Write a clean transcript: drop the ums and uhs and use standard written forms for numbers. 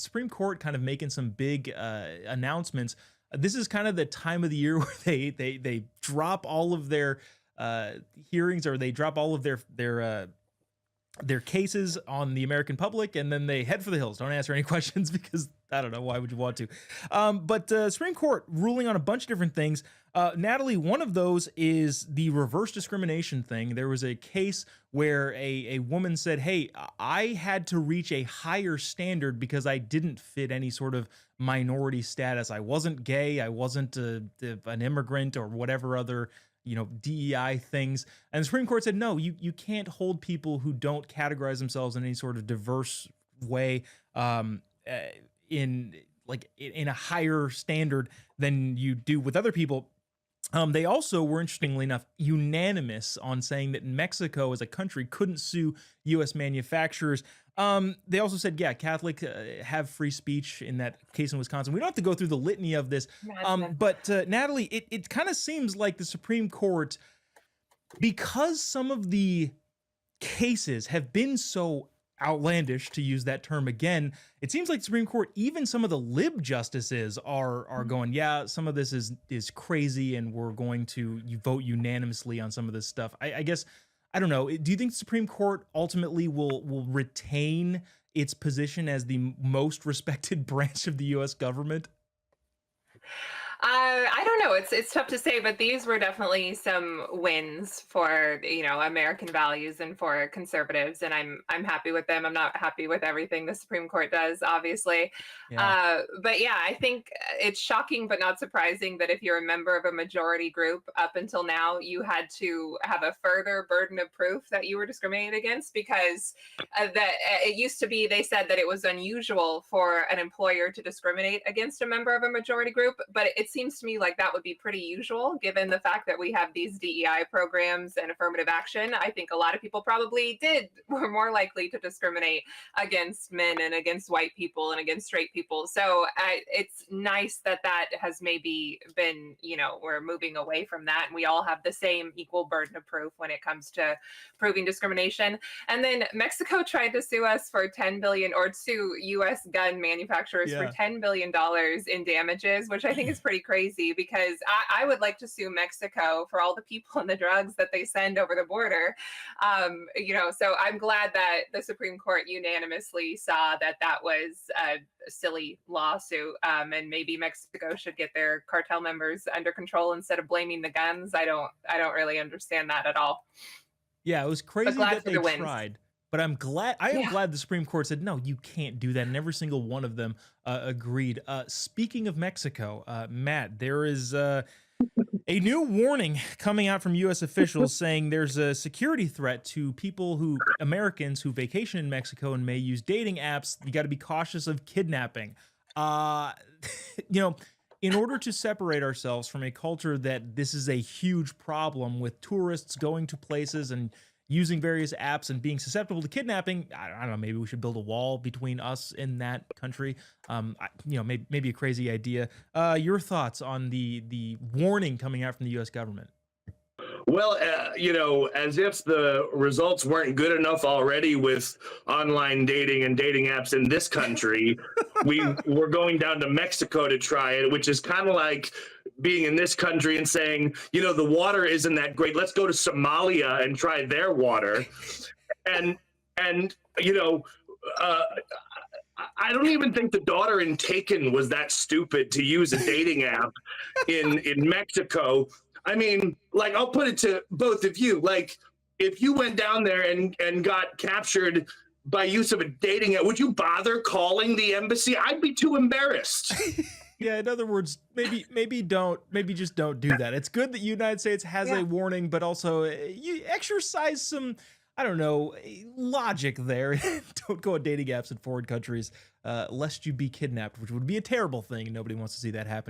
Supreme Court kind of making some big announcements. This is kind of the time of the year where they drop all of their hearings, or they drop all of their cases on the American public, and then they head for the hills. Don't answer any questions because I don't know, why would you want to? But Supreme Court ruling on a bunch of different things. Natalie, one of those is the reverse discrimination thing. There was a case where a woman said, "Hey, I had to reach a higher standard because I didn't fit any sort of minority status. I wasn't gay. I wasn't an immigrant or whatever other DEI things." And the Supreme Court said, no, you can't hold people who don't categorize themselves in any sort of diverse way in a higher standard than you do with other people. They also were, interestingly enough, unanimous on saying that Mexico as a country couldn't sue U.S. manufacturers. They also said, yeah, Catholic have free speech in that case in Wisconsin. We don't have to go through the litany of this. But Natalie, it kind of seems like the Supreme Court, because some of the cases have been so outlandish, to use that term again, it seems like the Supreme Court, even some of the lib justices are going, yeah, some of this is crazy, and we're going to vote unanimously on some of this stuff. I guess, I don't know. Do you think the Supreme Court ultimately will retain its position as the most respected branch of the U.S. government? I don't know. It's tough to say, but these were definitely some wins for American values and for conservatives, and I'm happy with them. I'm not happy with everything the Supreme Court does, obviously. Yeah. But yeah, I think it's shocking but not surprising that if you're a member of a majority group, up until now, you had to have a further burden of proof that you were discriminated against, because it used to be, they said that it was unusual for an employer to discriminate against a member of a majority group, but it seems to me like that would be pretty usual given the fact that we have these DEI programs and affirmative action. I think a lot of people probably were more likely to discriminate against men and against white people and against straight people. So it's nice that has maybe been, we're moving away from that, and we all have the same equal burden of proof when it comes to proving discrimination. And then Mexico tried to sue us for 10 billion, or sue US gun manufacturers for $10 billion in damages, which I think is pretty crazy, because I would like to sue Mexico for all the people and the drugs that they send over the border. So I'm glad that the Supreme Court unanimously saw that was a silly lawsuit, and maybe Mexico should get their cartel members under control instead of blaming the guns. I don't really understand that at all. Yeah, it was crazy that they tried. But I am glad the Supreme Court said, no, you can't do that. And every single one of them agreed. Speaking of Mexico, Matt, there is a new warning coming out from U.S. officials saying there's a security threat to Americans who vacation in Mexico and may use dating apps. You got to be cautious of kidnapping. In order to separate ourselves from a culture that this is a huge problem with tourists going to places and using various apps and being susceptible to kidnapping, I don't know, maybe we should build a wall between us and that country. Maybe a crazy idea. Your thoughts on the warning coming out from the U.S. government? Well, as if the results weren't good enough already with online dating and dating apps in this country, we're going down to Mexico to try it, which is kind of like being in this country and saying, the water isn't that great. Let's go to Somalia and try their water. And I don't even think the daughter in Taken was that stupid to use a dating app in Mexico. I mean, I'll put it to both of you. If you went down there and got captured by use of a dating app, would you bother calling the embassy? I'd be too embarrassed. Yeah, in other words, maybe just don't do that. It's good that the United States has a warning, but also you exercise some, I don't know, logic there. Don't go on dating apps in foreign countries, lest you be kidnapped, which would be a terrible thing. Nobody wants to see that happen.